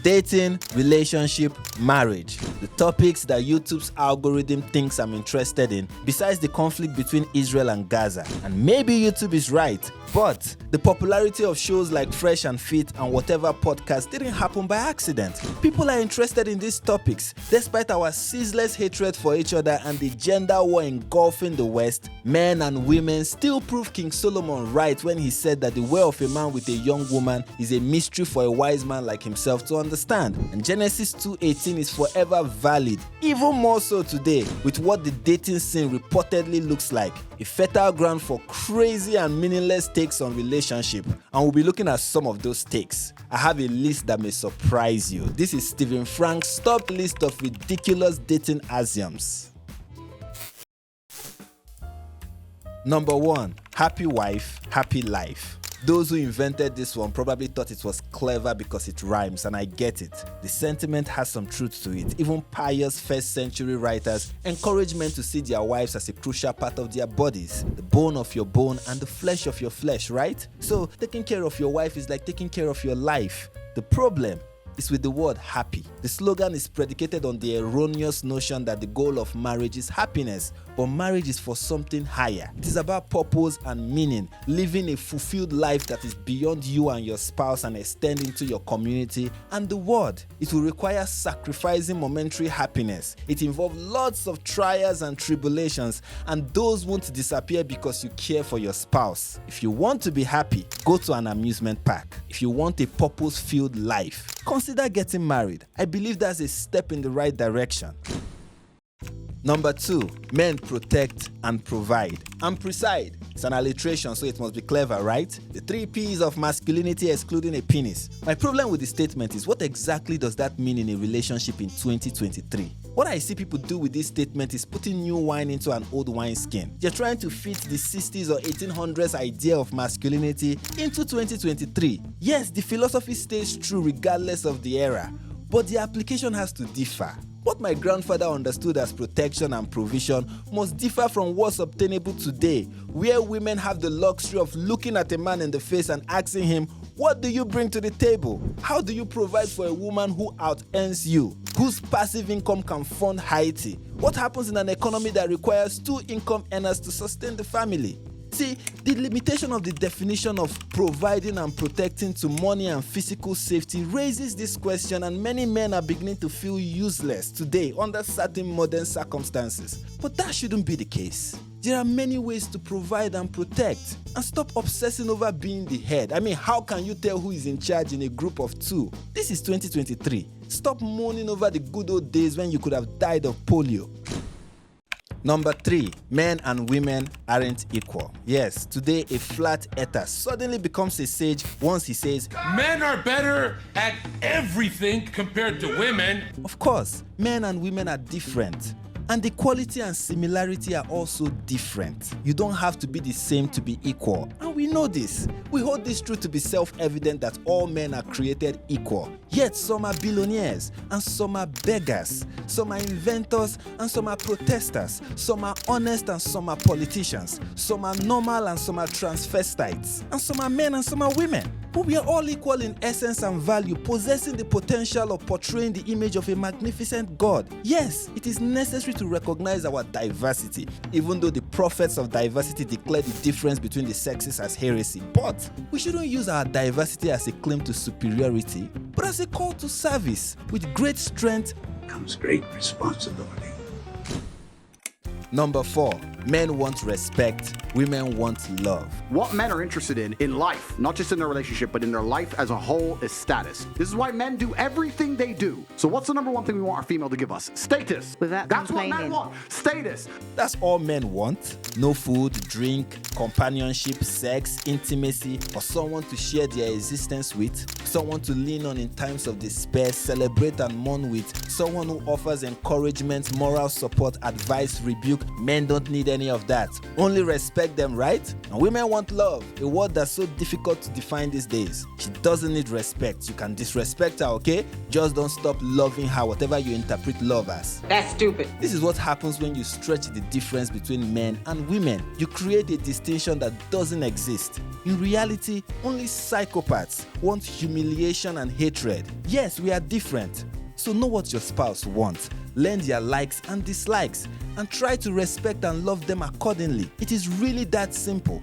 Dating, relationship, marriage. The topics that YouTube's algorithm thinks I'm interested in, besides the conflict between Israel and Gaza. And maybe YouTube is right, but the popularity of shows like Fresh and Fit and whatever podcast didn't happen by accident. People are interested in these topics. Despite our ceaseless hatred for each other and the gender war engulfing the West, men and women still prove King Solomon right when he said that the way of a man with a young woman is a mystery for a wise man like himself to understand. And Genesis 2:18 is forever valid, even more so today with what the dating scene reportedly looks like. A fertile ground for crazy and meaningless takes on relationship, and we'll be looking at some of those takes. I have a list that may surprise you. This is Stephen Frank's top list of ridiculous dating axioms. Number 1, happy wife, happy life. Those who invented this one probably thought it was clever because it rhymes, and I get it. The sentiment has some truth to it. Even pious first century writers encourage men to see their wives as a crucial part of their bodies. The bone of your bone and the flesh of your flesh, right? So taking care of your wife is like taking care of your life. The problem is with the word happy. The slogan is predicated on the erroneous notion that the goal of marriage is happiness, but marriage is for something higher. It is about purpose and meaning, living a fulfilled life that is beyond you and your spouse and extending to your community and the world. It will require sacrificing momentary happiness. It involves lots of trials and tribulations, and those won't disappear because you care for your spouse. If you want to be happy, go to an amusement park. If you want a purpose-filled life, consider getting married. I believe that's a step in the right direction. Number 2, men protect and provide and preside. It's an alliteration, so it must be clever, right? The 3 P's of masculinity excluding a penis. My problem with the statement is, what exactly does that mean in a relationship in 2023? What I see people do with this statement is putting new wine into an old wineskin. They're trying to fit the 60s or 1800s idea of masculinity into 2023. Yes, the philosophy stays true regardless of the era, but the application has to differ. What my grandfather understood as protection and provision must differ from what's obtainable today, where women have the luxury of looking at a man in the face and asking him, "What do you bring to the table? How do you provide for a woman who out-earns you, whose passive income can fund Haiti? What happens in an economy that requires 2 income earners to sustain the family?" See, the limitation of the definition of providing and protecting to money and physical safety raises this question, and many men are beginning to feel useless today under certain modern circumstances. But that shouldn't be the case. There are many ways to provide and protect, and stop obsessing over being the head. I mean, how can you tell who is in charge in a group of 2? This is 2023. Stop moaning over the good old days when you could have died of polio. Number 3, men and women aren't equal. Yes, today a flat earther suddenly becomes a sage once he says, "Men are better at everything compared to women." Of course, men and women are different. And the quality and similarity are also different. You don't have to be the same to be equal. And we know this. We hold this truth to be self-evident that all men are created equal. Yet some are billionaires and some are beggars. Some are inventors and some are protesters. Some are honest and some are politicians. Some are normal and some are transvestites. And some are men and some are women. But we are all equal in essence and value, possessing the potential of portraying the image of a magnificent God. Yes, it is necessary to recognize our diversity, even though the prophets of diversity declare the difference between the sexes as heresy. But we shouldn't use our diversity as a claim to superiority, but as a call to service. With great strength comes great responsibility. Number 4, men want respect, women want love. What men are interested in life, not just in their relationship, but in their life as a whole, is status. This is why men do everything they do. So what's the number 1 thing we want our female to give us? Status. Without That's what complaining. men want. Status. That's all men want. No food, drink, companionship, sex, intimacy, or someone to share their existence with, someone to lean on in times of despair, celebrate and mourn with, someone who offers encouragement, moral support, advice, rebuke. Men don't need any of that. Only respect respect them, right? And women want love, a word that's so difficult to define these days. She doesn't need respect. You can disrespect her, okay? Just don't stop loving her, whatever you interpret love as. That's stupid. This is what happens when you stretch the difference between men and women. You create a distinction that doesn't exist. In reality, only psychopaths want humiliation and hatred. Yes, we are different. So know what your spouse wants. Learn their likes and dislikes and try to respect and love them accordingly. It is really that simple.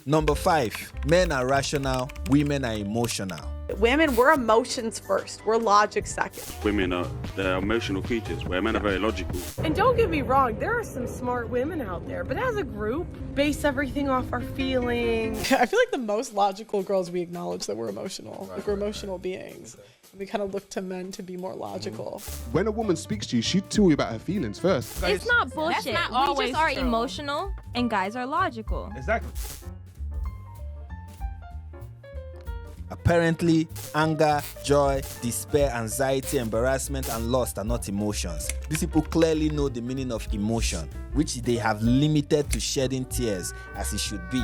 Number 5, men are rational, women are emotional. Women, we're emotions first. We're logic second. Women they're emotional creatures, where men are very logical. And don't get me wrong, there are some smart women out there, but as a group, base everything off our feelings. I feel like the most logical girls, we acknowledge that we're emotional. Like, we're emotional beings. We kind of look to men to be more logical. When a woman speaks to you, she'd tell you about her feelings first. It's not bullshit. That's not we just are true. emotional and guys are logical. Exactly. Apparently, anger, joy, despair, anxiety, embarrassment, and lust are not emotions. These people clearly know the meaning of emotion, which they have limited to shedding tears, as it should be.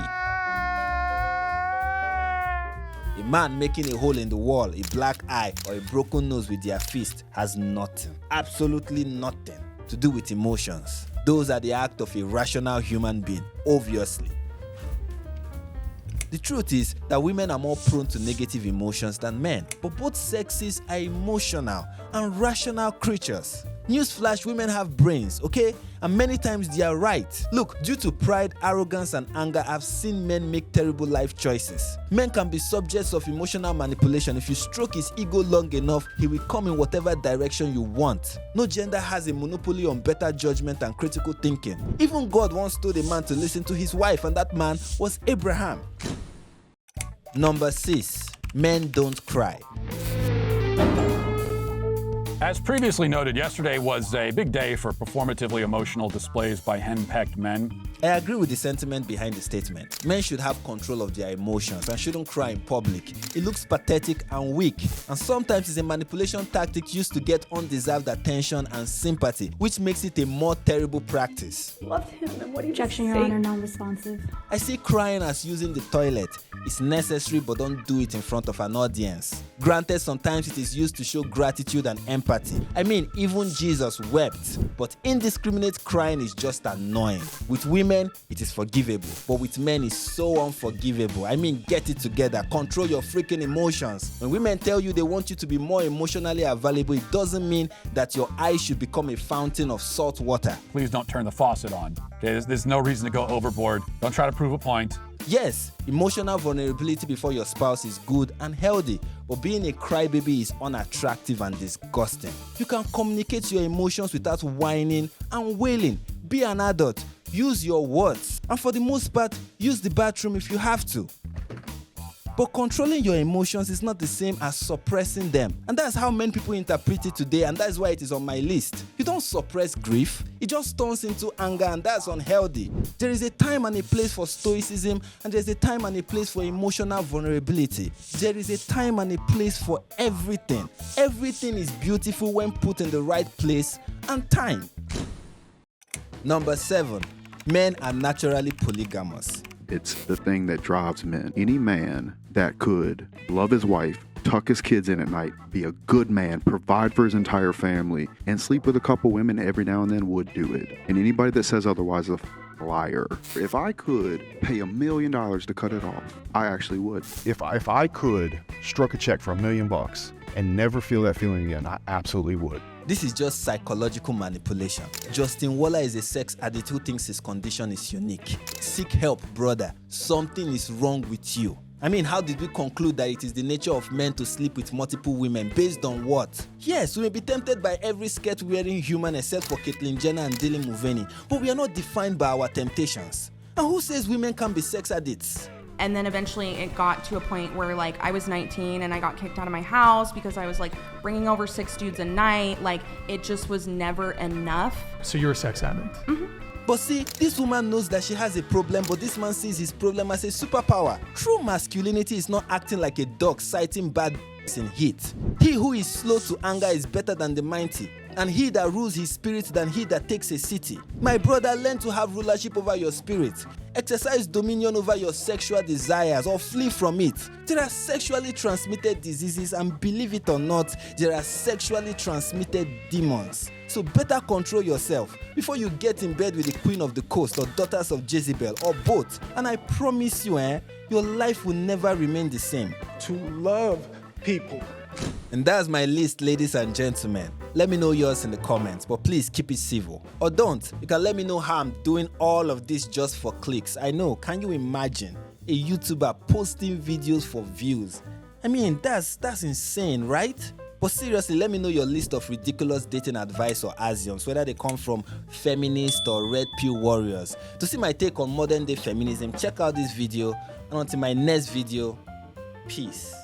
A man making a hole in the wall, a black eye, or a broken nose with their fist has nothing, absolutely nothing, to do with emotions. Those are the act of a rational human being, obviously. The truth is that women are more prone to negative emotions than men, but both sexes are emotional and rational creatures. Newsflash, women have brains, okay? And many times they are right. Look, due to pride, arrogance, and anger, I've seen men make terrible life choices. Men can be subjects of emotional manipulation. If you stroke his ego long enough, he will come in whatever direction you want. No gender has a monopoly on better judgment and critical thinking. Even God once told a man to listen to his wife, and that man was Abraham. Number 6, men don't cry. As previously noted, yesterday was a big day for performatively emotional displays by henpecked men. I agree with the sentiment behind the statement. Men should have control of their emotions and shouldn't cry in public. It looks pathetic and weak, and sometimes it's a manipulation tactic used to get undeserved attention and sympathy, which makes it a more terrible practice. Love him, and what do you Objection, Your Honor, non-responsive. I see crying as using the toilet. It's necessary, but don't do it in front of an audience. Granted, sometimes it is used to show gratitude and empathy. I mean, even Jesus wept. But indiscriminate crying is just annoying. With women, it is forgivable. But with men, it's so unforgivable. I mean, get it together. Control your freaking emotions. When women tell you they want you to be more emotionally available, it doesn't mean that your eyes should become a fountain of salt water. Please don't turn the faucet on. Okay, there's no reason to go overboard. Don't try to prove a point. Yes, emotional vulnerability before your spouse is good and healthy, but being a crybaby is unattractive and disgusting. You can communicate your emotions without whining and wailing. Be an adult, use your words, and for the most part, use the bathroom if you have to. But controlling your emotions is not the same as suppressing them. And that's how many people interpret it today, and that's why it is on my list. You don't suppress grief, it just turns into anger, and that's unhealthy. There is a time and a place for stoicism, and there's a time and a place for emotional vulnerability. There is a time and a place for everything. Everything is beautiful when put in the right place and time. Number 7, men are naturally polygamous. It's the thing that drives men. Any man that could love his wife, tuck his kids in at night, be a good man, provide for his entire family, and sleep with a couple women every now and then would do it. And anybody that says otherwise is a liar. If I could pay $1 million to cut it off, I actually would. If I could struck a check for $1 million and never feel that feeling again, I absolutely would. This is just psychological manipulation. Justin Waller is a sex addict who thinks his condition is unique. Seek help, brother. Something is wrong with you. I mean, how did we conclude that it is the nature of men to sleep with multiple women? Based on what? Yes, we may be tempted by every skirt-wearing human except for Caitlyn Jenner and Dylan Mulvaney, but we are not defined by our temptations. And who says women can be sex addicts? And then eventually it got to a point where like I was 19 and I got kicked out of my house because I was like bringing over 6 dudes a night. Like it just was never enough. So you're a sex addict? Mm-hmm. But see, this woman knows that she has a problem, but this man sees his problem as a superpower. True masculinity is not acting like a dog citing bad in heat. He who is slow to anger is better than the mighty. and he that rules his spirit than he that takes a city. My brother, learn to have rulership over your spirit. Exercise dominion over your sexual desires or flee from it. There are sexually transmitted diseases, and believe it or not, there are sexually transmitted demons. So better control yourself before you get in bed with the queen of the coast or daughters of Jezebel or both. And I promise you, your life will never remain the same. To love people. And that's my list, ladies and gentlemen. Let me know yours in the comments, but please keep it civil. Or don't. You can let me know how I'm doing all of this just for clicks. I know, can you imagine a YouTuber posting videos for views? I mean, that's insane, right? But seriously, let me know your list of ridiculous dating advice or axioms, whether they come from feminists or red pill warriors. To see my take on modern day feminism, check out this video. And until my next video, peace.